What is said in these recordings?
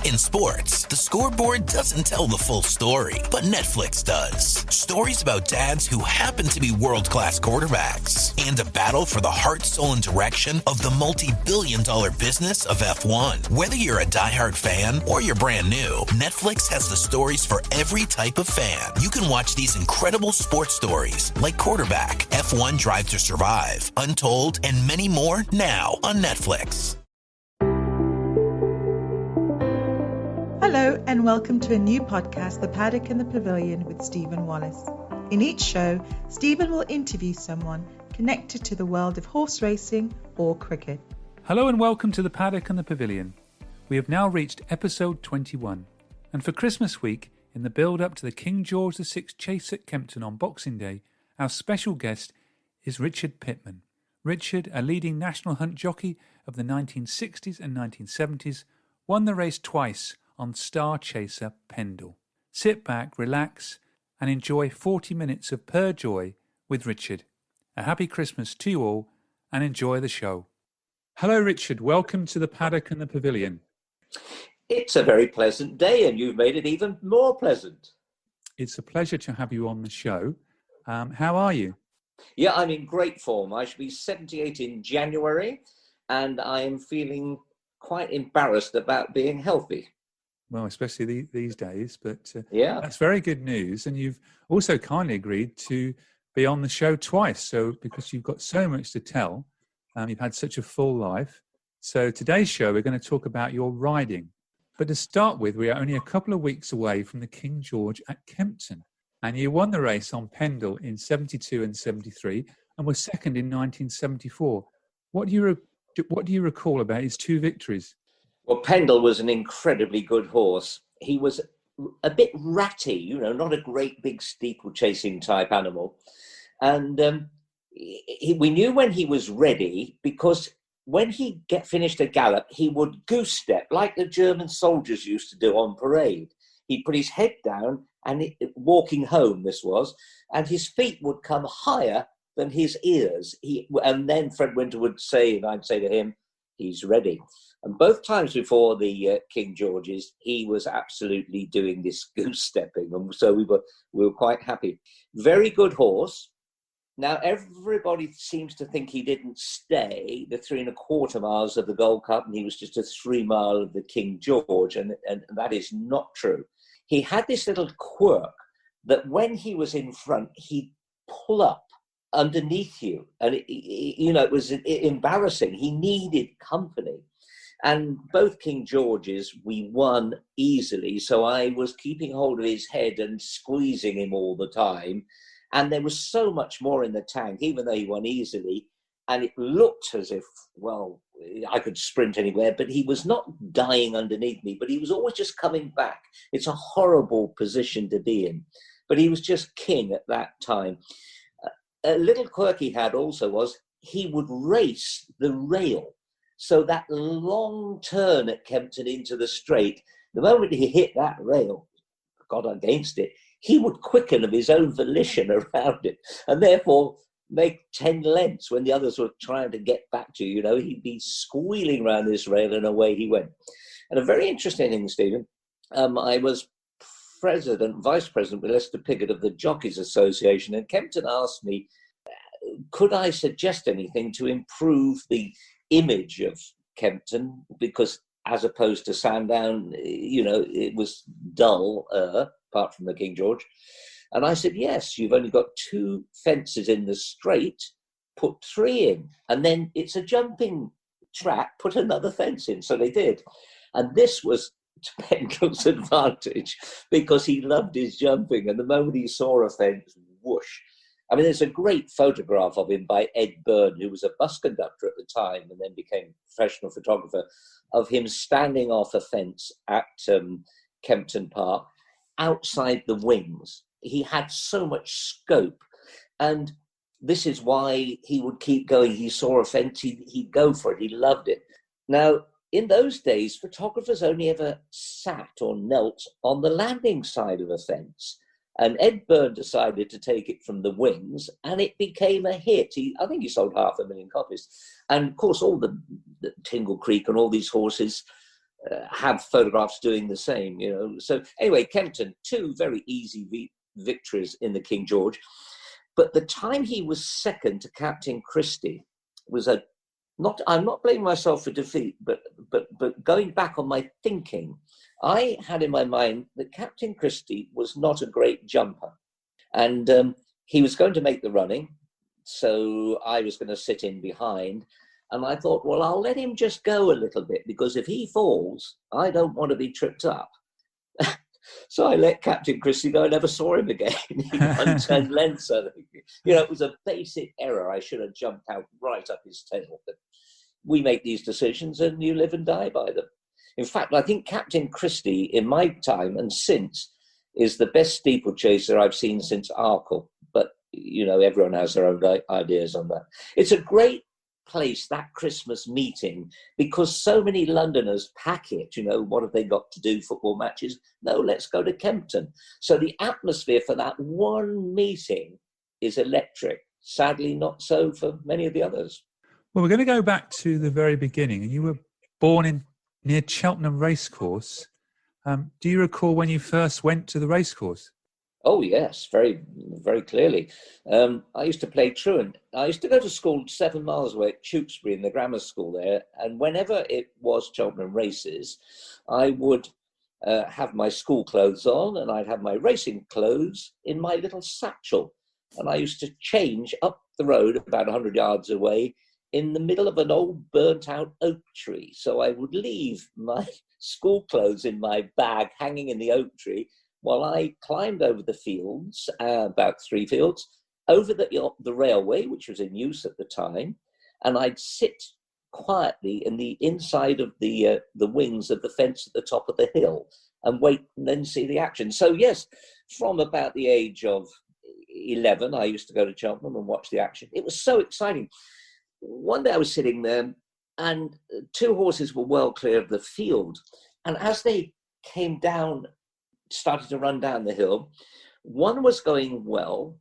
In sports, the scoreboard doesn't tell the full story, but Netflix does. Stories about dads who happen to be world-class quarterbacks and a battle for the heart, soul, and direction of the multi-billion-dollar business of F1. Whether you're a diehard fan or you're brand new, Netflix has the stories for every type of fan. You can watch these incredible sports stories like Quarterback, F1 Drive to Survive, Untold, and many more now on Netflix. Hello and welcome to a new podcast, The Paddock and the Pavilion with Stephen Wallace. In each show, Stephen will interview someone connected to the world of horse racing or cricket. Hello and welcome to The Paddock and the Pavilion. We have now reached episode 21, and for Christmas week, in the build-up to the King George VI Chase at Kempton on Boxing Day, our special guest is Richard Pitman. Richard, a leading national hunt jockey of the 1960s and 1970s, won the race twice on Star Chaser Pendle. Sit back, relax, and enjoy 40 minutes of pure joy with Richard. A happy Christmas to you all, and enjoy the show. Hello, Richard. Welcome to the Paddock and the Pavilion. It's a very pleasant day, and you've made it even more pleasant. It's a pleasure to have you on the show. How are you? Yeah, I'm in great form. I shall be 78 in January, and I am feeling quite embarrassed about being healthy. Well, especially these days, but yeah, that's very good news. And you've also kindly agreed to be on the show twice. So because you've got so much to tell, you've had such a full life. So today's show, we're going to talk about your riding. But to start with, we are only a couple of weeks away from the King George at Kempton. And you won the race on Pendle in 72 and 73 and were second in 1974. What do you recall about his two victories? Well, Pendle was an incredibly good horse. He was a bit ratty, not a great big steeplechasing type animal. And we knew when he was ready, because when he finished a gallop, he would goose step like the German soldiers used to do on parade. He'd put his head down and walking home, this was, and his feet would come higher than his ears. And then Fred Winter would say, and I'd say to him, he's ready. And both times before the King George's, he was absolutely doing this goose stepping. And so we were quite happy. Very good horse. Now, everybody seems to think he didn't stay the 3.25 miles of the Gold Cup, and he was just a 3 mile of the King George. And that is not true. He had this little quirk that when he was in front, he'd pull up underneath you. And, it was embarrassing. He needed company. And both King Georges, we won easily. So I was keeping hold of his head and squeezing him all the time. And there was so much more in the tank, even though he won easily. And it looked as if, well, I could sprint anywhere, but he was not dying underneath me, but he was always just coming back. It's a horrible position to be in. But he was just king at that time. A little quirk he had also was he would race the rail. So that long turn at Kempton into the straight, the moment he hit that rail, got against it, he would quicken of his own volition around it and therefore make 10 lengths when the others were trying to get back to you. He'd be squealing around this rail and away he went. And a very interesting thing, Stephen, I was vice president with Lester Piggott of the Jockeys Association, and Kempton asked me, could I suggest anything to improve the image of Kempton, because as opposed to Sandown, it was dull, apart from the King George. And I said, yes, you've only got 2 fences in the straight, put 3 in, and then it's a jumping track, put another fence in. So they did. And this was to Pendle's advantage, because he loved his jumping, and the moment he saw a fence, whoosh. I mean, there's a great photograph of him by Ed Byrne, who was a bus conductor at the time and then became a professional photographer, of him standing off a fence at Kempton Park outside the wings. He had so much scope, and this is why he would keep going. He saw a fence, he'd go for it. He loved it. Now, in those days, photographers only ever sat or knelt on the landing side of a fence. And Ed Byrne decided to take it from the wings, and it became a hit. I think he sold 500,000 copies. And of course, all the Tingle Creek and all these horses have photographs doing the same, you know. So anyway, Kempton, 2 very easy victories in the King George. But the time he was second to Captain Christie was I'm not blaming myself for defeat, but going back on my thinking, I had in my mind that Captain Christie was not a great jumper. And he was going to make the running, so I was going to sit in behind. And I thought, well, I'll let him just go a little bit, because if he falls, I don't want to be tripped up. So I let Captain Christie go. I never saw him again. He won 10 lengths. You know, it was a basic error. I should have jumped out right up his tail. But we make these decisions and you live and die by them. In fact, I think Captain Christie, in my time and since, is the best steeplechaser I've seen since Arkle. But, you know, everyone has their own ideas on that. It's a great place, that Christmas meeting, because so many Londoners pack it. You know, what have they got to do? Football matches? No, let's go to Kempton. So the atmosphere for that one meeting is electric. Sadly, not so for many of the others. Well, we're going to go back to the very beginning. And you were born near Cheltenham Racecourse. Do you recall when you first went to the racecourse? Oh, yes, very, very clearly. I used to play truant. I used to go to school 7 miles away at Tewkesbury in the grammar school there. And whenever it was Cheltenham races, I would have my school clothes on and I'd have my racing clothes in my little satchel. And I used to change up the road about 100 yards away in the middle of an old burnt out oak tree. So I would leave my school clothes in my bag hanging in the oak tree while I climbed over the fields, about 3 fields, over the railway, which was in use at the time, and I'd sit quietly in the inside of the wings of the fence at the top of the hill and wait and then see the action. So yes, from about the age of 11, I used to go to Cheltenham and watch the action. It was so exciting. One day I was sitting there and 2 horses were well clear of the field. And as they came down, started to run down the hill, one was going well,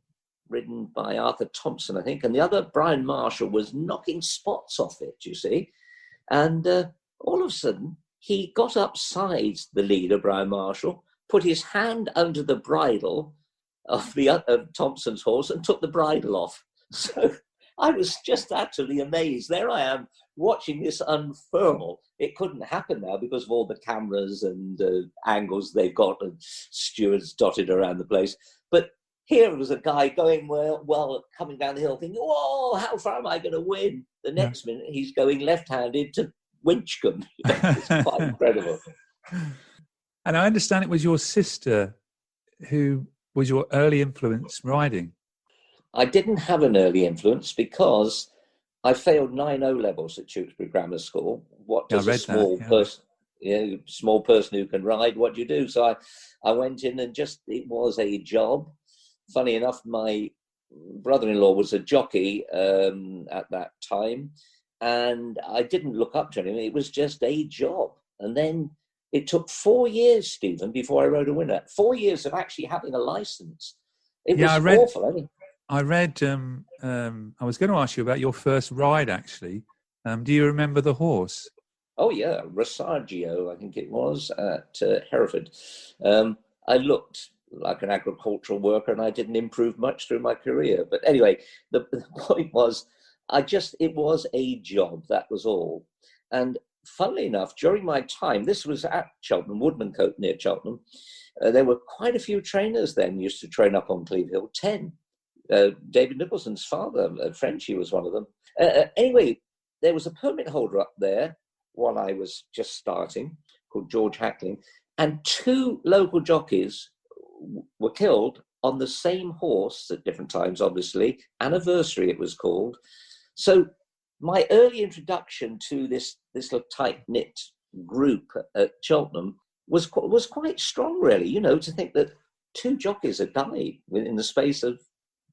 ridden by Arthur Thompson, I think, and the other, Brian Marshall, was knocking spots off it, you see. And all of a sudden, he got upside the leader, Brian Marshall, put his hand under the bridle of Thompson's horse and took the bridle off. So I was just absolutely amazed. There I am watching this unfurl. It couldn't happen now because of all the cameras and angles they've got and stewards dotted around the place. But here was a guy going well, coming down the hill thinking, whoa, how far am I going to win? The next minute he's going left-handed to Winchcombe. It's quite incredible. And I understand it was your sister who was your early influence riding. I didn't have an early influence because I failed 9 O-levels at Tewkesbury Grammar School. What does a small person who can ride, what do you do? So I went in and it was a job. Funny enough, my brother-in-law was a jockey at that time, and I didn't look up to him. It was just a job. And then it took 4 years, Stephen, before I rode a winner. 4 years of actually having a license. It was awful, isn't it? I read, I was going to ask you about your first ride, actually. Do you remember the horse? Oh, yeah, Rosargio, I think it was, at Hereford. I looked like an agricultural worker and I didn't improve much through my career. But anyway, the point was, it was a job, that was all. And funnily enough, during my time, this was at Cheltenham, Woodmancote near Cheltenham, there were quite a few trainers then used to train up on Cleve Hill, 10. David Nicholson's father, Frenchie, was one of them. Anyway, there was a permit holder up there while I was just starting, called George Hackling, and 2 local jockeys were killed on the same horse at different times, obviously. Anniversary, it was called. So my early introduction to this little tight-knit group at Cheltenham was quite strong, really, you know, to think that 2 jockeys had died within the space of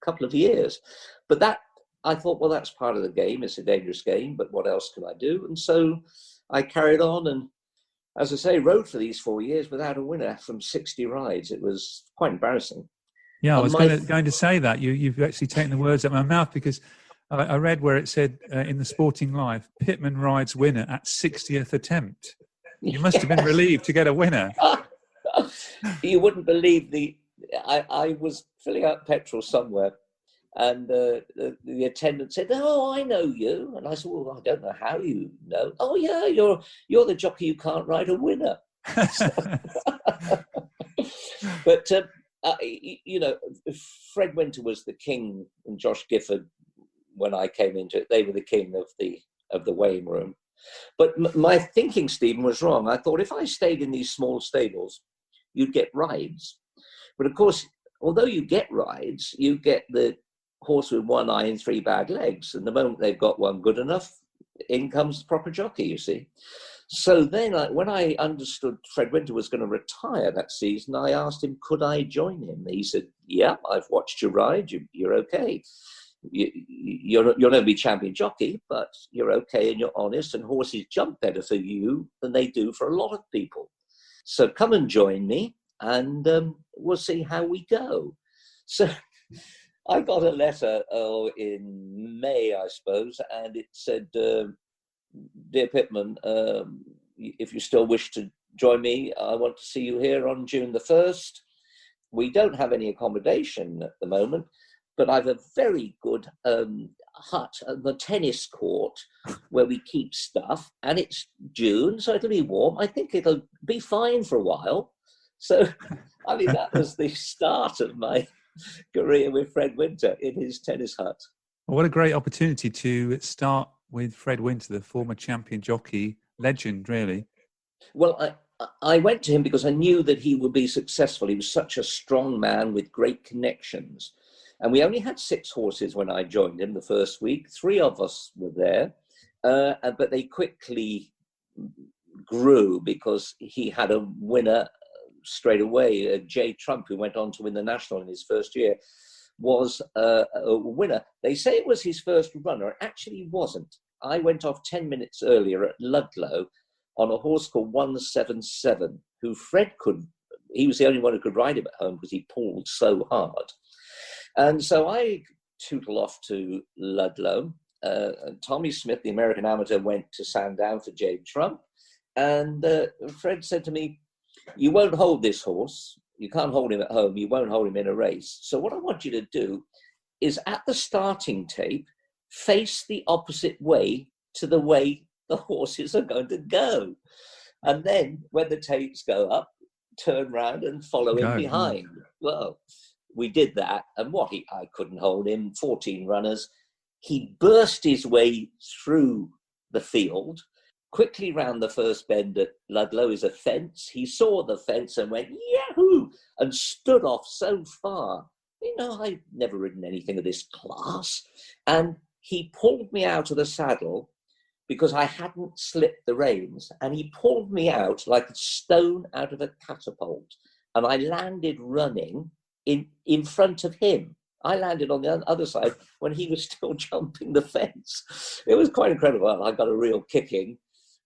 couple of years. But that, I thought, well, that's part of the game. It's a dangerous game, but what else can I do? And so I carried on and, as I say, rode for these 4 years without a winner from 60 rides. It was quite embarrassing. Yeah, I was going to say that. You've actually taken the words out of my mouth, because I read where it said in the Sporting Life, Pitman rides winner at 60th attempt. You must have been relieved to get a winner. You wouldn't believe I was filling out petrol somewhere, and the attendant said, "Oh, I know you." And I said, "Well, I don't know how you know." "Oh, yeah, you're the jockey who can't ride a winner." But Fred Winter was the king, and Josh Gifford, when I came into it, they were the king of the weighing room. But my thinking, Stephen, was wrong. I thought if I stayed in these small stables, you'd get rides. But of course, although you get rides, you get the horse with one eye and three bad legs. And the moment they've got one good enough, in comes the proper jockey, you see. So then when I understood Fred Winter was going to retire that season, I asked him, could I join him? He said, "Yeah, I've watched you ride. You're okay. You'll never be champion jockey, but you're okay and you're honest, and horses jump better for you than they do for a lot of people. So come and join me, and we'll see how we go." So I got a letter in May, I suppose, and it said, "Dear Pitman, if you still wish to join me, I want to see you here on June the 1st. We don't have any accommodation at the moment, but I've a very good hut at the tennis court where we keep stuff, and it's June, so it'll be warm. I think it'll be fine for a while." So, I mean, that was the start of my career with Fred Winter in his tennis hut. Well, what a great opportunity to start with Fred Winter, the former champion jockey, legend, really. Well, I went to him because I knew that he would be successful. He was such a strong man with great connections. And we only had 6 horses when I joined him the first week. 3 of us were there, but they quickly grew because he had a winner straight away. Jay Trump, who went on to win the National in his first year, was a winner. They say it was his first runner. It actually wasn't. I went off 10 minutes earlier at Ludlow on a horse called 177, who he was the only one who could ride him at home because he pulled so hard. And so I tootle off to Ludlow. Tommy Smith, the American amateur, went to Sandown for Jade Trump. And Fred said to me, "You won't hold this horse. You can't hold him at home. You won't hold him in a race. So what I want you to do is at the starting tape, face the opposite way to the way the horses are going to go. And then when the tapes go up, turn round and follow him behind." Well, we did that. And I couldn't hold him, 14 runners. He burst his way through the field. Quickly round the first bend at Ludlow is a fence. He saw the fence and went, "Yahoo!" and stood off so far. I've never ridden anything of this class. And he pulled me out of the saddle because I hadn't slipped the reins. And he pulled me out like a stone out of a catapult. And I landed running in front of him. I landed on the other side when he was still jumping the fence. It was quite incredible. I got a real kicking.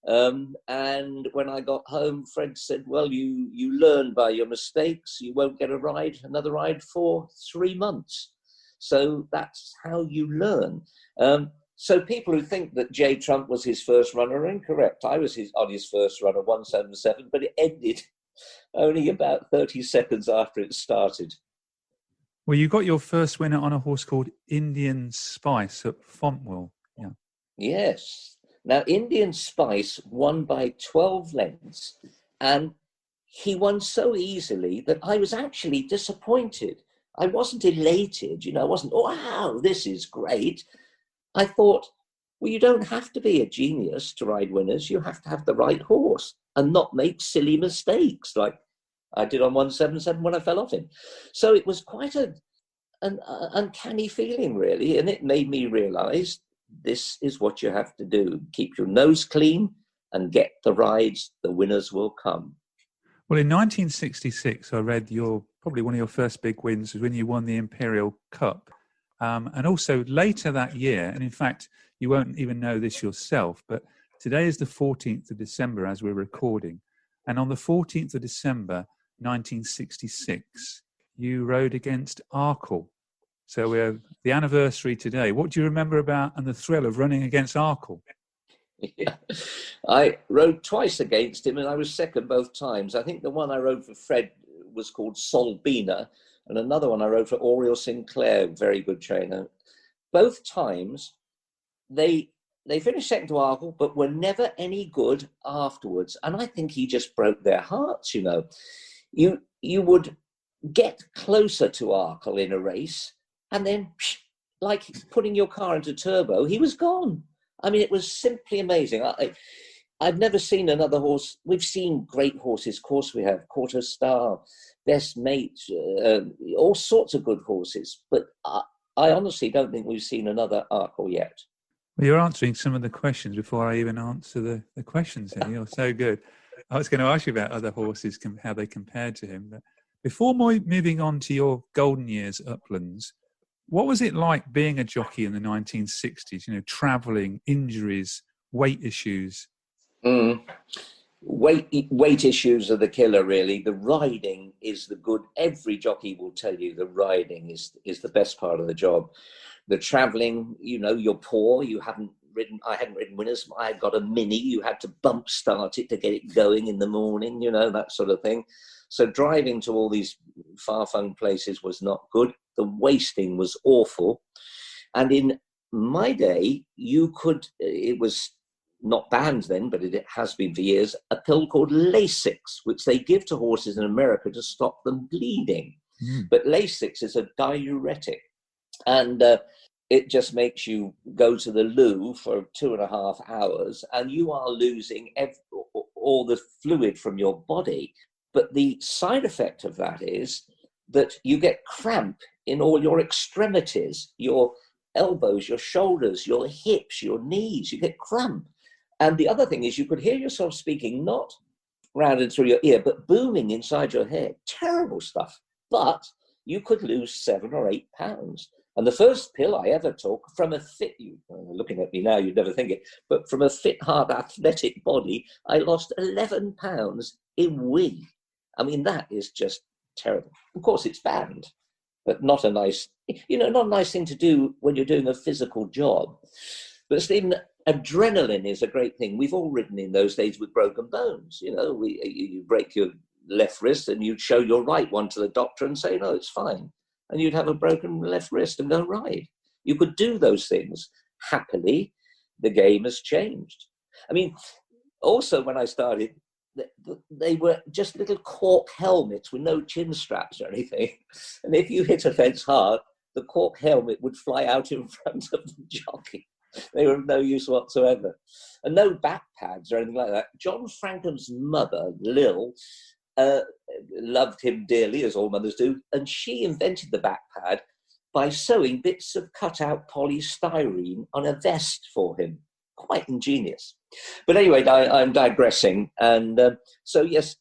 And when I got home, Fred said, "Well, you learn by your mistakes. You won't get another ride for 3 months. So that's how you learn." So people who think that Jay Trump was his first runner are incorrect. I was on his first run of 177, but it ended only about 30 seconds after it started. Well, you got your first winner on a horse called Indian Spice at Fontwell. Yeah. Yes. Now, Indian Spice won by 12 lengths, and he won so easily that I was actually disappointed. I wasn't elated, I wasn't, "Wow, this is great." I thought, well, you don't have to be a genius to ride winners. You have to have the right horse and not make silly mistakes like I did on 177 when I fell off him. So it was quite an uncanny feeling, really, and it made me realise this is what you have to do. Keep your nose clean and get the rides. The winners will come. Well, in 1966, I read probably one of your first big wins was when you won the Imperial Cup. And also later that year, and in fact, you won't even know this yourself, but today is the 14th of December as we're recording. And on the 14th of December, 1966, you rode against Arkle. So we're the anniversary today. What do you remember about and the thrill of running against Arkle? Yeah. I rode twice against him and I was second both times. I think the one I rode for Fred was called Solbina, and another one I rode for Oriel Sinclair, very good trainer. Both times they finished second to Arkle, but were never any good afterwards. And I think he just broke their hearts, you know. You would get closer to Arkle in a race, and then, like putting your car into turbo, he was gone. I mean, it was simply amazing. I've never seen another horse. We've seen great horses, of course we have. Quarter Star, Best Mate, all sorts of good horses. But I honestly don't think we've seen another Arkle yet. Well, you're answering some of the questions before I even answer the questions here. You're so good. I was going to ask you about other horses, how they compared to him. But before moving on to your golden years Uplands, what was it like being a jockey in the 1960s? You know, travelling, injuries, weight issues. Weight issues are the killer, really. The riding is the good. Every jockey will tell you the riding is the best part of the job. The travelling, you know, you're poor. I hadn't ridden Winners. I had got a Mini. You had to bump start it to get it going in the morning, you know, that sort of thing. So driving to all these far-flung places was not good. The wasting was awful. And in my day, it was not banned then, but it has been for years, a pill called Lasix, which they give to horses in America to stop them bleeding. But Lasix is a diuretic, and it just makes you go to the loo for 2.5 hours, and you are losing all the fluid from your body. But the side effect of that is that you get cramp in all your extremities, your elbows, your shoulders, your hips, your knees, you get cramp. And the other thing is you could hear yourself speaking, not rounded through your ear, but booming inside your head. Terrible stuff. But you could lose 7 or 8 pounds. And the first pill I ever took from a looking at me now, you'd never think it, but from a fit, hard, athletic body, I lost 11 pounds in wee. I mean, that is just terrible. Of course, it's banned, but not a nice thing to do when you're doing a physical job. But Stephen, adrenaline is a great thing. We've all ridden in those days with broken bones. You know, you break your left wrist and you'd show your right one to the doctor and say, no, it's fine. And you'd have a broken left wrist and go ride. You could do those things. Happily, the game has changed. I mean, also when I started, they were just little cork helmets with no chin straps or anything. And if you hit a fence hard, the cork helmet would fly out in front of the jockey. They were of no use whatsoever. And no back pads or anything like that. John Frankham's mother, Lil, loved him dearly, as all mothers do, and she invented the back pad by sewing bits of cut-out polystyrene on a vest for him. Quite ingenious. But anyway, I'm digressing. And so, yes,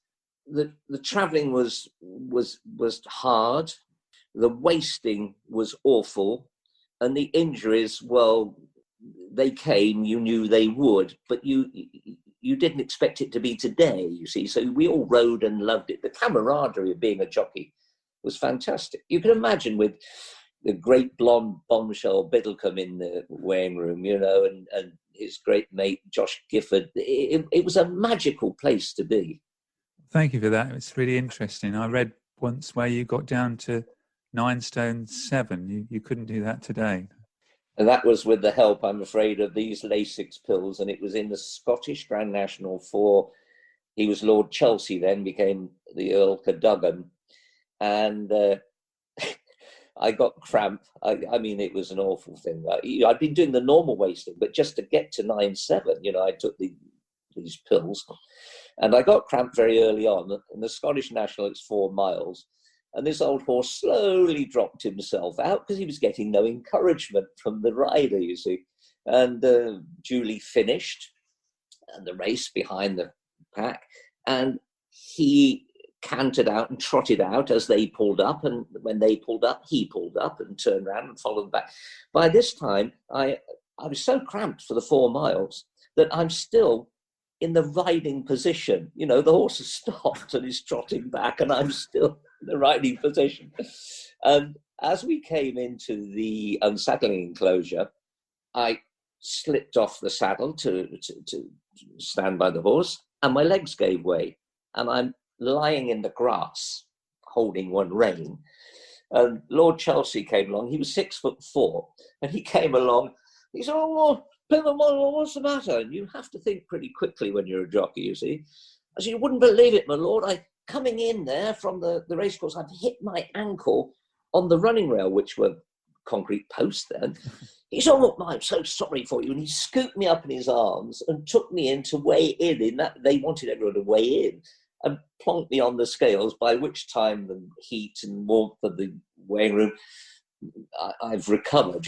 the travelling was hard. The wasting was awful. And the injuries, well, they came, you knew they would, but you didn't expect it to be today, you see. So we all rode and loved it. The camaraderie of being a jockey was fantastic. You can imagine with the great blonde bombshell Biddlecombe in the weighing room, you know, and his great mate, Josh Gifford. It was a magical place to be. Thank you for that. It's really interesting. I read once where you got down to 9 stone 7. You couldn't do that today. And that was with the help, I'm afraid, of these Lasix pills. And it was in the Scottish Grand National he was Lord Chelsea then, became the Earl Cadogan. And I got cramp. I mean, it was an awful thing. I'd been doing the normal wasting, but just to get to 9-7, you know, I took these pills. And I got cramp very early on. In the Scottish National, it's 4 miles. And this old horse slowly dropped himself out because he was getting no encouragement from the rider, you see. And Julie finished the race behind the pack. And he cantered out and trotted out as they pulled up. And when they pulled up, he pulled up and turned around and followed back. By this time, I was so cramped for the 4 miles that I'm still in the riding position. You know, the horse has stopped and is trotting back, and I'm still in the riding position. And as we came into the unsaddling enclosure, I slipped off the saddle to stand by the horse, and my legs gave way, and I'm lying in the grass holding one rein. And Lord Chelsea came along. He was 6'4", and he came along. He said, "Oh, Pitman, what's the matter?" And you have to think pretty quickly when you're a jockey, you see. I said, "You wouldn't believe it, my lord. Coming in there from the racecourse, I've hit my ankle on the running rail," which were concrete posts then. He said, "Oh, I'm so sorry for you." And he scooped me up in his arms and took me in to weigh in that. They wanted everyone to weigh in, and plonked me on the scales, by which time the heat and warmth of the weighing room, I've recovered,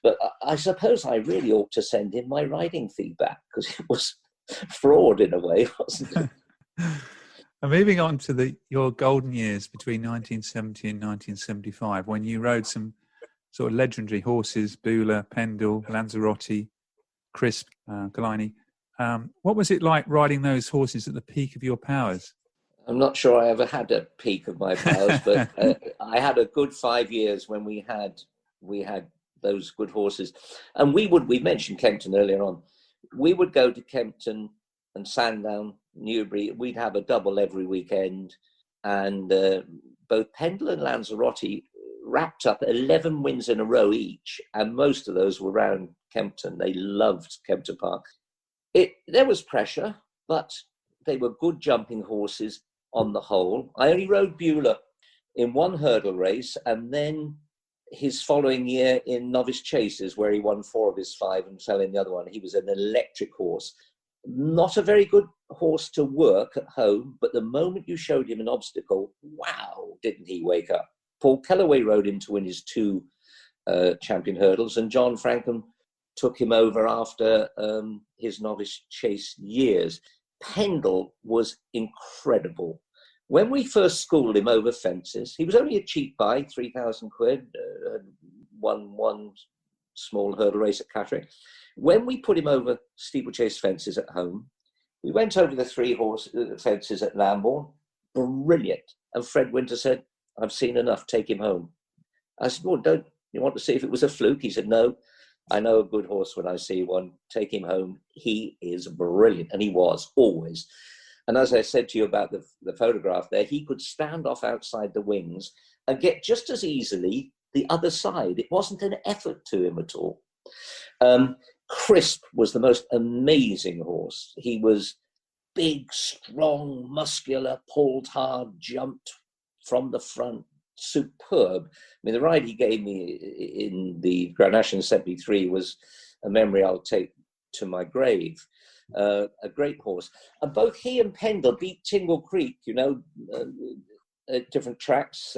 But I suppose I really ought to send in my riding feedback, because it was fraud in a way, wasn't it? And moving on to your golden years between 1970 and 1975, when you rode some sort of legendary horses, Bula, Pendle, Lanzarote, Crisp, Galini. What was it like riding those horses at the peak of your powers? I'm not sure I ever had a peak of my powers, but I had a good 5 years when we had those good horses. And we mentioned Kempton earlier on, we would go to Kempton and Sandown, Newbury. We'd have a double every weekend, and both Pendle and Lanzarote wrapped up 11 wins in a row each, and most of those were around Kempton. They loved Kempton Park. There was pressure, but they were good jumping horses on the whole. I only rode Bula in one hurdle race, and then his following year in novice chases, where he won 4 of his 5 and fell in the other one. He was an electric horse. Not a very good horse to work at home, but the moment you showed him an obstacle, wow, didn't he wake up. Paul Kellaway rode him to win his 2 champion hurdles, and John Frankham took him over after his novice chase years. Pendle was incredible. When we first schooled him over fences, he was only a cheap buy, 3,000 quid, won one small hurdle race at Catterick. When we put him over steeplechase fences at home, we went over the 3 fences at Lambourne, brilliant. And Fred Winter said, "I've seen enough, take him home." I said, "Well, don't you want to see if it was a fluke?" He said, "No, I know a good horse when I see one, take him home. He is brilliant." And he was, always. And as I said to you about the photograph there, he could stand off outside the wings and get just as easily the other side. It wasn't an effort to him at all. Crisp was the most amazing horse. He was big, strong, muscular, pulled hard, jumped from the front, superb. I mean, the ride he gave me in the Grand National 73 was a memory I'll take to my grave. A great horse. And both he and Pendle beat Tingle Creek, at different tracks,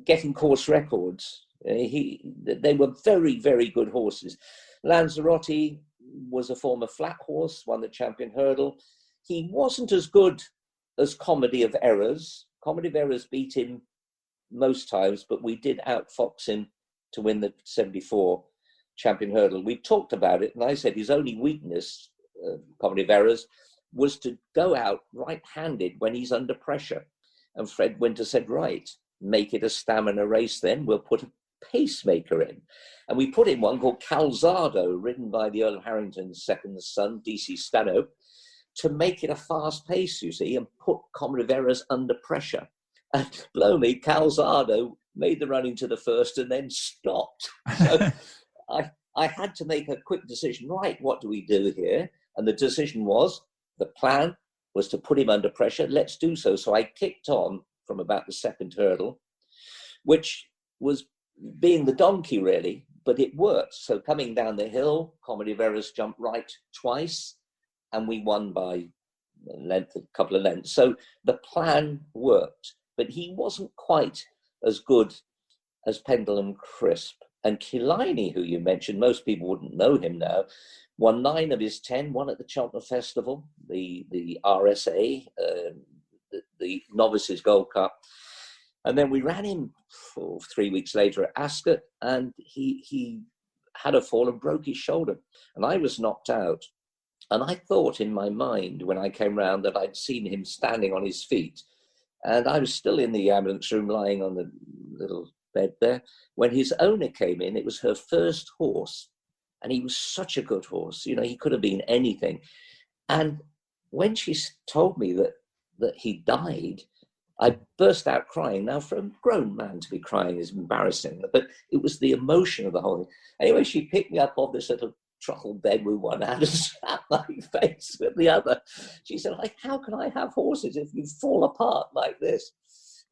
getting course records. They were very, very good horses. Lanzarote was a former flat horse, won the champion hurdle. He wasn't as good as Comedy of Errors. Comedy of Errors beat him most times, but we did outfox him to win the 74 champion hurdle. We talked about it, and I said his only weakness, Comedy of Errors, was to go out right-handed when he's under pressure. And Fred Winter said, "Right, make it a stamina race then. We'll put a pacemaker in." And we put in one called Calzado, ridden by the Earl of Harrington's second son, DC Stanhope, to make it a fast pace, you see, and put Comedy of Errors under pressure. And blow me, Calzado made the run into the first and then stopped. So I had to make a quick decision. Right, what do we do here? And the decision was, the plan was to put him under pressure. Let's do so. So I kicked on from about the second hurdle, which was being the donkey, really, but it worked. So coming down the hill, Comedy of Errors jumped right twice, and we won by a couple of lengths. So the plan worked, but he wasn't quite as good as Pendle and Crisp. And Killiney, who you mentioned, most people wouldn't know him now, won 9 of his 10, one at the Cheltenham Festival, the RSA, the Novices Gold Cup. And then we ran him 3 weeks later at Ascot, and he had a fall and broke his shoulder. And I was knocked out. And I thought in my mind when I came round that I'd seen him standing on his feet. And I was still in the ambulance room lying on the little bed there. When his owner came in, it was her first horse. And he was such a good horse. You know, he could have been anything. And when she told me that he died, I burst out crying. Now, for a grown man to be crying is embarrassing, but it was the emotion of the whole thing. Anyway, she picked me up off this little truckle bed with one hand and slapped my face with the other. She said, like, how can I have horses if you fall apart like this?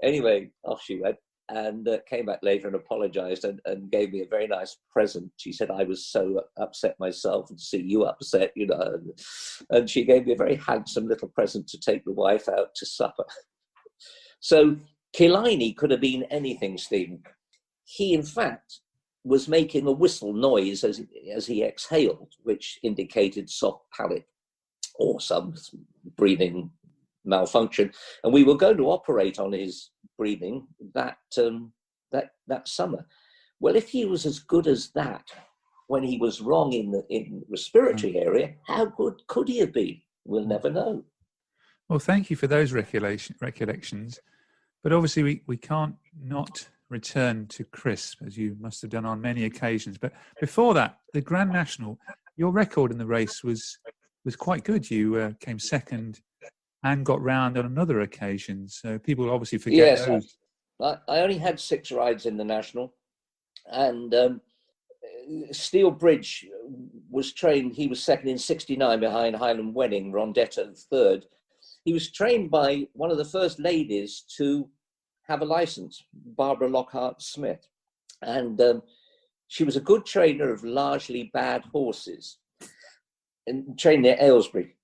Anyway, off she went and came back later and apologized and gave me a very nice present. She said, I was so upset myself to see you upset, you know. And she gave me a very handsome little present to take the wife out to supper. So Killiney could have been anything, Stephen. He, in fact, was making a whistle noise as he exhaled, which indicated soft palate or some breathing malfunction. And we were going to operate on his breathing that summer. Well, if he was as good as that when he was wrong in the respiratory area, how good could he have been? We'll never know. Well, thank you for those recollections. But obviously we can't not return to Crisp, as you must have done on many occasions. But before that, the Grand National, your record in the race was quite good. You came second and got round on another occasion. So people obviously forget those. I only had 6 rides in the National. And Steel Bridge was trained, he was second in 69 behind Highland Wedding, Rondetta third. He was trained by one of the first ladies to have a license, Barbara Lockhart Smith. And she was a good trainer of largely bad horses and trained near Aylesbury.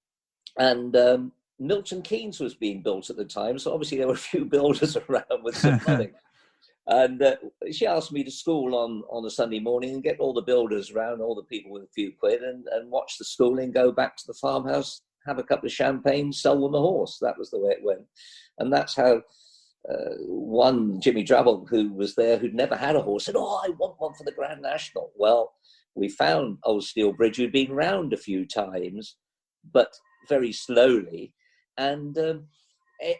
And Milton Keynes was being built at the time. So obviously there were a few builders around with some money. And she asked me to school on a Sunday morning and get all the builders around, all the people with a few quid, and watch the schooling, go back to the farmhouse, have a couple of champagne, sell them a horse. That was the way it went. And that's how one, Jimmy Drabble, who was there, who'd never had a horse, said, oh, I want one for the Grand National. Well, we found old Steel Bridge, who'd been round a few times, but very slowly. And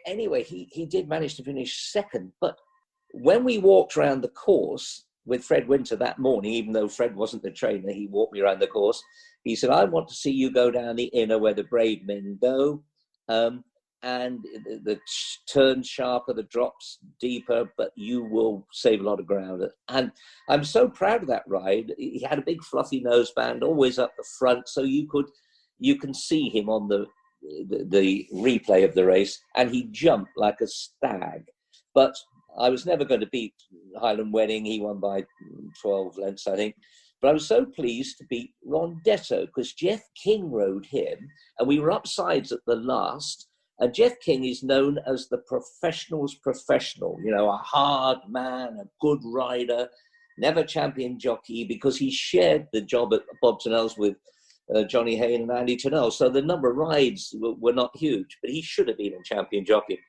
anyway, he did manage to finish second. But when we walked around the course with Fred Winter that morning, even though Fred wasn't the trainer, he walked me around the course. He said, I want to see you go down the inner where the brave men go. And the turns sharper, the drops deeper, but you will save a lot of ground. And I'm so proud of that ride. He had a big fluffy noseband, always up the front, so you can see him on the replay of the race, and he jumped like a stag. But I was never going to beat Highland Wedding. He won by 12 lengths, I think. But I was so pleased to beat Rondetto because Jeff King rode him, and we were upsides at the last. And Jeff King is known as the professional's professional, you know, a hard man, a good rider, never champion jockey, because he shared the job at Bob Turnell's with Johnny Hayne and Andy Turnell. So the number of rides were not huge, but he should have been a champion jockey.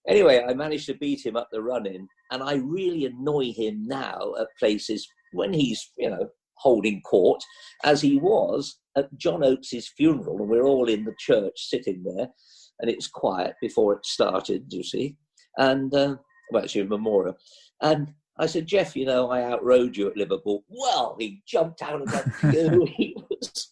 Anyway, I managed to beat him up the run-in, and I really annoy him now at places when he's, you know, holding court, as he was at John Oates's funeral, and we're all in the church sitting there, and it's quiet before it started, you see, and, well, actually a memorial. And I said, Jeff, you know, I outrode you at Liverpool. Well, he jumped out of that queue. He was,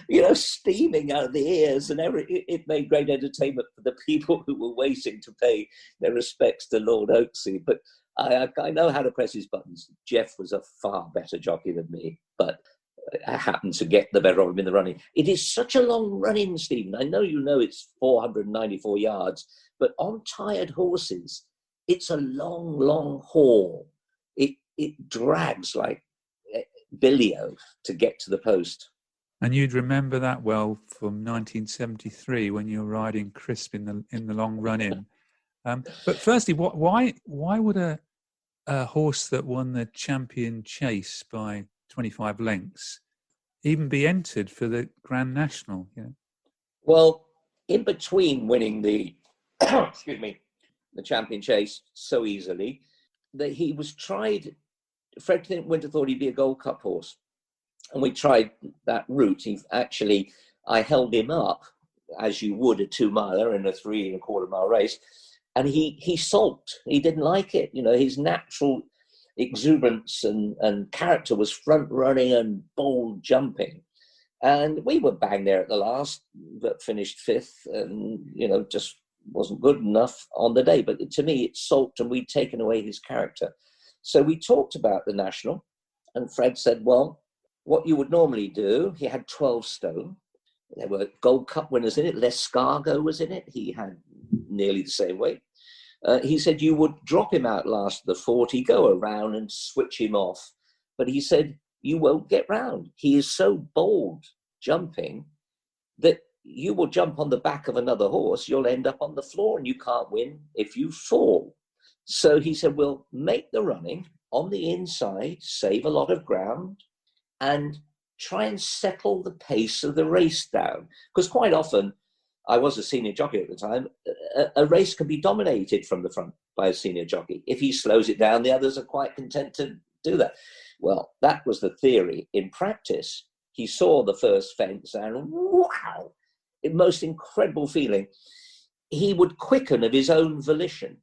you know, steaming out of the ears, and it made great entertainment for the people who were waiting to pay their respects to Lord Oaksey. But I know how to press his buttons. Jeff was a far better jockey than me, but I happened to get the better of him in the running. It is such a long run-in, Stephen. I know you know it's 494 yards, but on tired horses, it's a long, long haul. It drags like bilio to get to the post. And you'd remember that well from 1973 when you were riding Crisp in the long run-in. But firstly, why would a horse that won the Champion Chase by 25 lengths even be entered for the Grand National? You know? Well, in between winning the excuse me, the Champion Chase so easily, that he was tried. Fred Winter thought he'd be a Gold Cup horse, and we tried that route. I held him up as you would a 2-miler in a 3.25 mile race, and he sulked. He didn't like it. You know, his natural exuberance and character, was front running and bold jumping. And we were bang there at the last, but finished fifth, and, just wasn't good enough on the day. But to me, it sulked, and we'd taken away his character. So we talked about the national, and Fred said, well, what you would normally do, he had 12 stone. There were Gold Cup winners in it. Les Scargo was in it. He had nearly the same weight. He said you would drop him out last of the 40, go around and switch him off. But he said, you won't get round. He is so bold jumping that you will jump on the back of another horse. You'll end up on the floor and you can't win if you fall. So he said, we'll make the running on the inside, save a lot of ground, and try and settle the pace of the race down. Because quite often, I was a senior jockey at the time, a race can be dominated from the front by a senior jockey. If he slows it down, the others are quite content to do that. Well, that was the theory. In practice, he saw the first fence and wow, most incredible feeling. He would quicken of his own volition.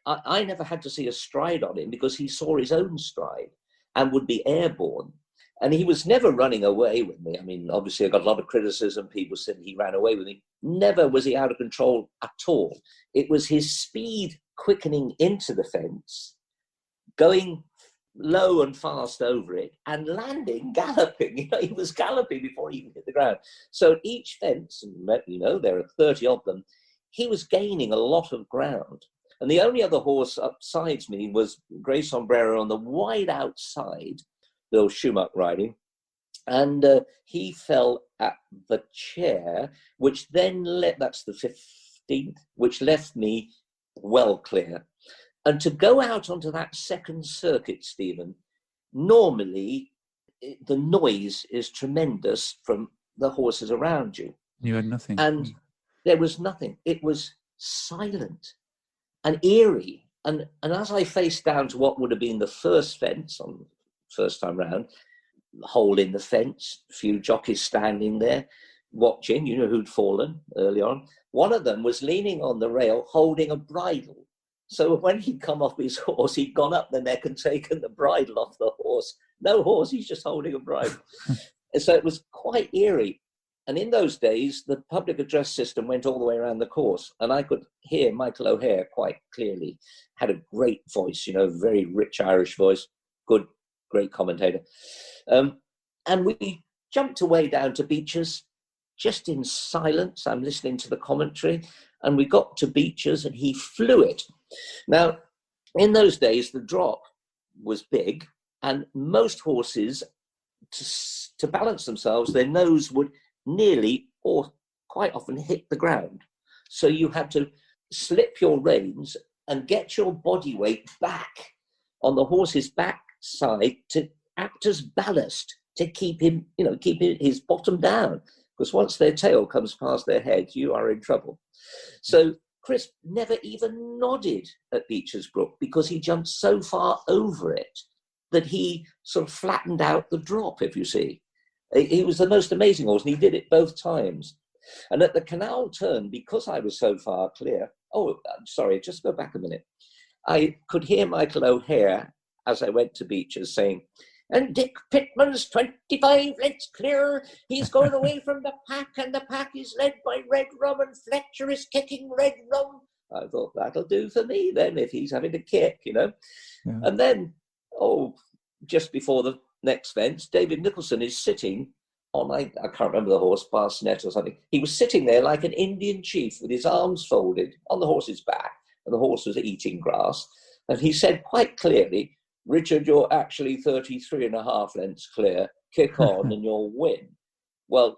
I never had to see a stride on him because he saw his own stride and would be airborne. And he was never running away with me. I mean, obviously I got a lot of criticism. People said he ran away with me. Never was he out of control at all. It was his speed quickening into the fence, going low and fast over it, and landing, galloping. He was galloping before he even hit the ground. So at each fence, and there are 30 of them, he was gaining a lot of ground. And the only other horse upsides me was Grey Sombrero on the wide outside, Bill Schumacher riding, and he fell at the chair, which then that's the 15th, which left me well clear. And to go out onto that second circuit, Stephen, normally the noise is tremendous from the horses around you. You had nothing. And there was nothing. It was silent and eerie. And as I faced down to what would have been the first fence on the first time round, hole in the fence, a few jockeys standing there watching, who'd fallen early on. One of them was leaning on the rail holding a bridle. So when he'd come off his horse, he'd gone up the neck and taken the bridle off the horse. No horse, he's just holding a bridle. And so it was quite eerie. And in those days, the public address system went all the way around the course. And I could hear Michael O'Hare quite clearly. Had a great voice, very rich Irish voice. Good, great commentator. And we jumped away down to Beecher's, just in silence. I'm listening to the commentary. And we got to Beecher's and he flew it. Now, in those days, the drop was big, and most horses, to balance themselves, their nose would nearly or quite often hit the ground. So you had to slip your reins and get your body weight back on the horse's back side to act as ballast to keep him, keep his bottom down. Because once their tail comes past their head, you are in trouble. So Chris never even nodded at Beecher's Brook because he jumped so far over it that he sort of flattened out the drop, if you see. He was the most amazing horse, and he did it both times. And at the canal turn, because I was so far clear, sorry, just go back a minute. I could hear Michael O'Hare, as I went to Beecher's, saying, and Dick Pitman's 25 lengths clear. He's going away from the pack, and the pack is led by Red Rum, and Fletcher is kicking Red Rum. I thought, that'll do for me then, if he's having a kick, Yeah. And then, just before the next fence, David Nicholson is sitting on, I can't remember the horse, Barsnet or something. He was sitting there like an Indian chief with his arms folded on the horse's back, and the horse was eating grass. And he said quite clearly, Richard, you're actually 33 and a half lengths clear. Kick on and you'll win. Well,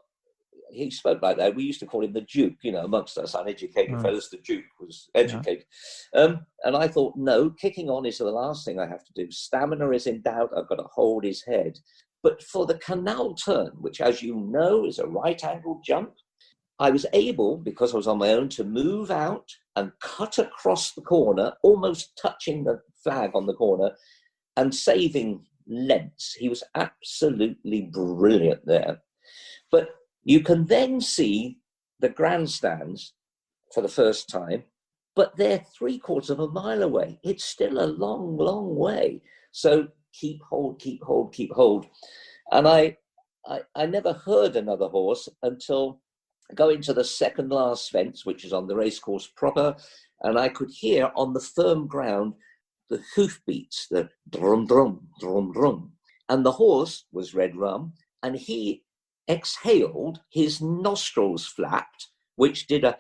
he spoke like that. We used to call him the Duke, amongst us uneducated fellows. The Duke was educated. Yeah. And I thought, no, kicking on is the last thing I have to do. Stamina is in doubt. I've got to hold his head. But for the canal turn, which, as you know, is a right-angled jump, I was able, because I was on my own, to move out and cut across the corner, almost touching the flag on the corner, and saving lengths. He was absolutely brilliant there. But you can then see the grandstands for the first time, but they're 3/4 of a mile away. It's still a long, long way. So keep hold, keep hold, keep hold. And I never heard another horse until going to the second last fence, which is on the racecourse proper, and I could hear on the firm ground the hoofbeats, the drum, drum, drum, drum. And the horse was Red Rum, and he exhaled, his nostrils flapped, which did a...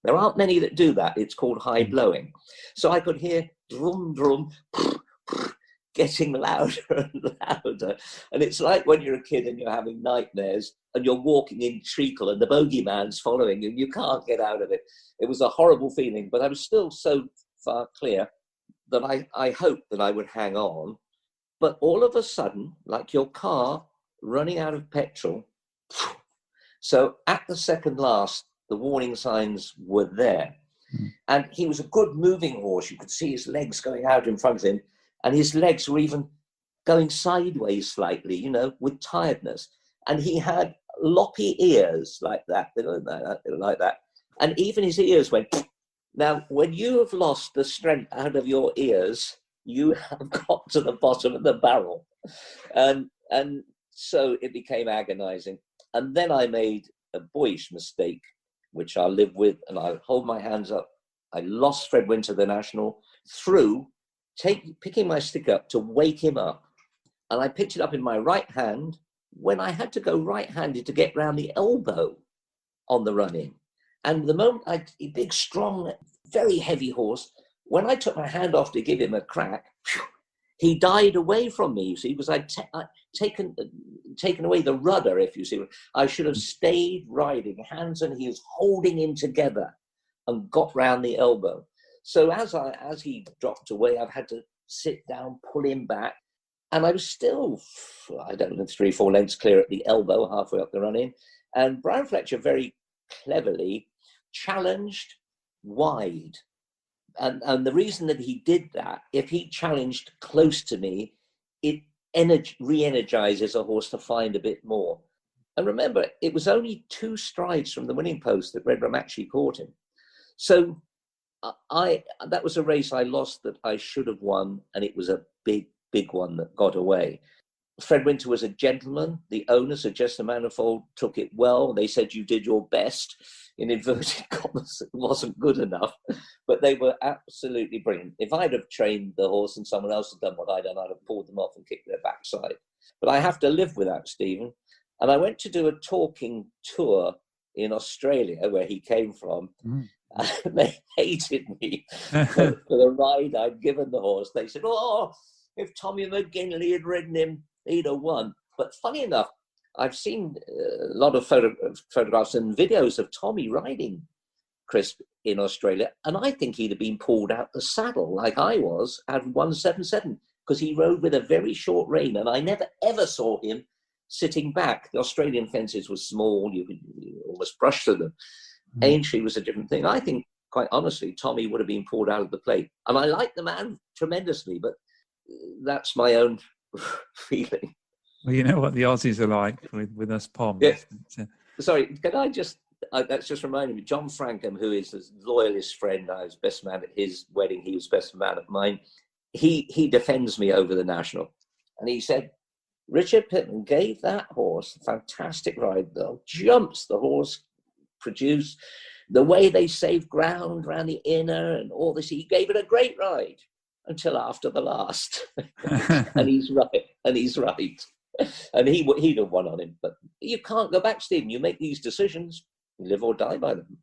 There aren't many that do that. It's called high blowing. So I could hear drum, drum, getting louder and louder. And it's like when you're a kid and you're having nightmares and you're walking in treacle and the bogeyman's following you and you can't get out of it. It was a horrible feeling, but I was still so far clear that I hoped that I would hang on. But all of a sudden, like your car running out of petrol, so at the second last, the warning signs were there. And he was a good moving horse. You could see his legs going out in front of him, and his legs were even going sideways slightly, you know, with tiredness. And he had loppy ears like that, like that. And even his ears went. Now, when you have lost the strength out of your ears, you have got to the bottom of the barrel. And so it became agonizing. And then I made a boyish mistake, which I'll live with, and I'll hold my hands up. I lost Fred Winter, the National, through picking my stick up to wake him up. And I picked it up in my right hand when I had to go right-handed to get round the elbow on the run-in. And the moment a big, strong, very heavy horse, when I took my hand off to give him a crack, he died away from me, you see, because I'd taken away the rudder, if you see. I should have stayed riding, hands and heels, holding him together, and got round the elbow. So as he dropped away, I've had to sit down, pull him back, and I was still, I don't know, 3-4 lengths clear at the elbow, halfway up the run-in. And Brian Fletcher very cleverly challenged wide. And the reason that he did that, if he challenged close to me, it re-energizes a horse to find a bit more. And remember, it was only 2 strides from the winning post that Red Rum actually caught him. So that was a race I lost that I should have won, and it was a big, big one that got away. Fred Winter was a gentleman. The owners of Jester Manifold took it well. They said you did your best. In inverted commas, it wasn't good enough, but they were absolutely brilliant. If I'd have trained the horse and someone else had done what I'd done, I'd have pulled them off and kicked their backside. But I have to live with that, Stephen. And I went to do a talking tour in Australia, where he came from, and they hated me for the ride I'd given the horse. They said, oh, if Tommy McGinley had ridden him, he'd have won. But funny enough, I've seen a lot of photographs and videos of Tommy riding Crisp in Australia, and I think he'd have been pulled out the saddle like I was at 177, because he rode with a very short rein, and I never ever saw him sitting back. The Australian fences were small, you could almost brush through them. Aintree was a different thing. I think, quite honestly, Tommy would have been pulled out of the plate. And I like the man tremendously, but that's my own feeling. Well, you know what the Aussies are like with us Poms. Yeah. Sorry, can I just, that's just reminding me, John Frankham, who is his loyalist friend, I was best man at his wedding, he was best man at mine, he defends me over the National. And he said, Richard Pitman gave that horse a fantastic ride, though. Jumps the horse produced, the way they saved ground around the inner and all this, he gave it a great ride until after the last. And he's right. And he'd have won on him, but you can't go back, Stephen. You make these decisions, you live or die by them.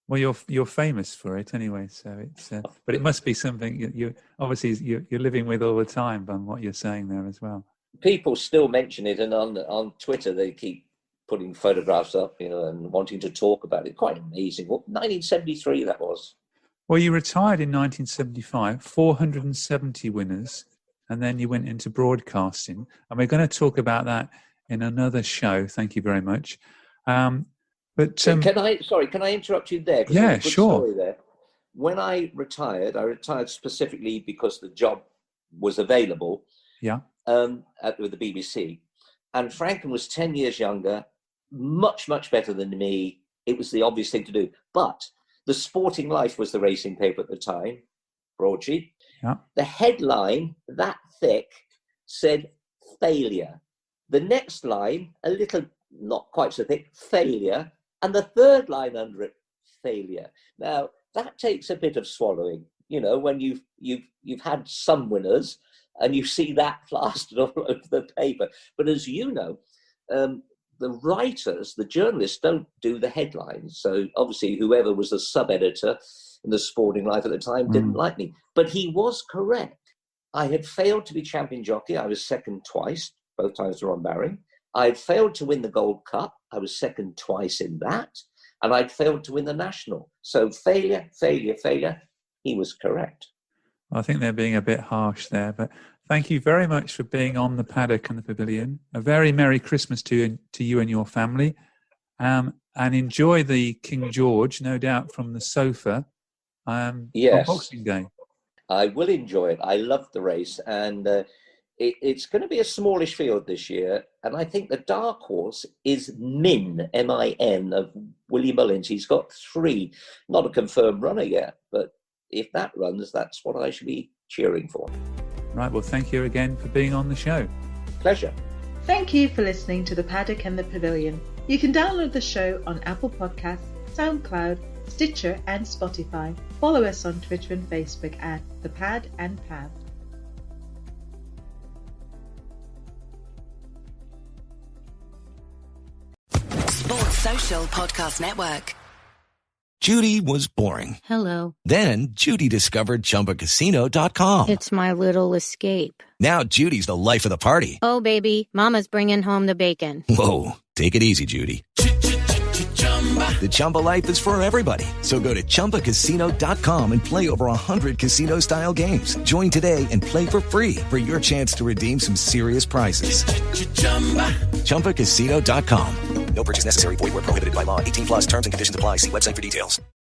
Well, you're famous for it anyway, so it's. But it must be something you obviously you're living with all the time, from what you're saying there as well. People still mention it, and on Twitter they keep putting photographs up, and wanting to talk about it. Quite amazing. 1973 that was. Well, you retired in 1975, 470 winners. And then you went into broadcasting. And we're going to talk about that in another show. Thank you very much. Can I interrupt you there? Yeah, sure. Story there. When I retired specifically because the job was available. Yeah. With the BBC. And Franklin was 10 years younger, much, much better than me. It was the obvious thing to do. But The Sporting Life was the racing paper at the time, broadsheet. Yeah. The headline, that thick, said failure. The next line, a little, not quite so thick, failure. And the third line under it, failure. Now, that takes a bit of swallowing, you know, when you've had some winners and you see that plastered all over the paper. But as you know, the writers, the journalists, don't do the headlines. So obviously whoever was the sub-editor in the Sporting Life at the time didn't like me. But he was correct. I had failed to be champion jockey. I was second twice, both times to Ron Barry. I had failed to win the Gold Cup. I was second twice in that. And I'd failed to win the National. So failure, failure, failure. He was correct. I think they're being a bit harsh there, but thank you very much for being on the Paddock and the Pavilion. A very Merry Christmas to you and your family. And enjoy the King George, no doubt, from the sofa on Boxing Day. I will enjoy it. I love the race. And it's going to be a smallish field this year. And I think the dark horse is Min, M-I-N, of Willie Mullins. He's got 3, not a confirmed runner yet, but if that runs, that's what I should be cheering for. Right, well, thank you again for being on the show. Pleasure. Thank you for listening to The Paddock and the Pavilion. You can download the show on Apple Podcasts, SoundCloud, Stitcher and Spotify. Follow us on Twitter and Facebook at The Pad and Pav. Sports Social Podcast Network. Judy was boring. Hello. Then Judy discovered ChumbaCasino.com. It's my little escape. Now Judy's the life of the party. Oh, baby, mama's bringing home the bacon. Whoa, take it easy, Judy. The Chumba life is for everybody. So go to ChumbaCasino.com and play over 100 casino-style games. Join today and play for free for your chance to redeem some serious prizes. ChumbaCasino.com. No purchase necessary. Void where prohibited by law. 18+ terms and conditions apply. See website for details.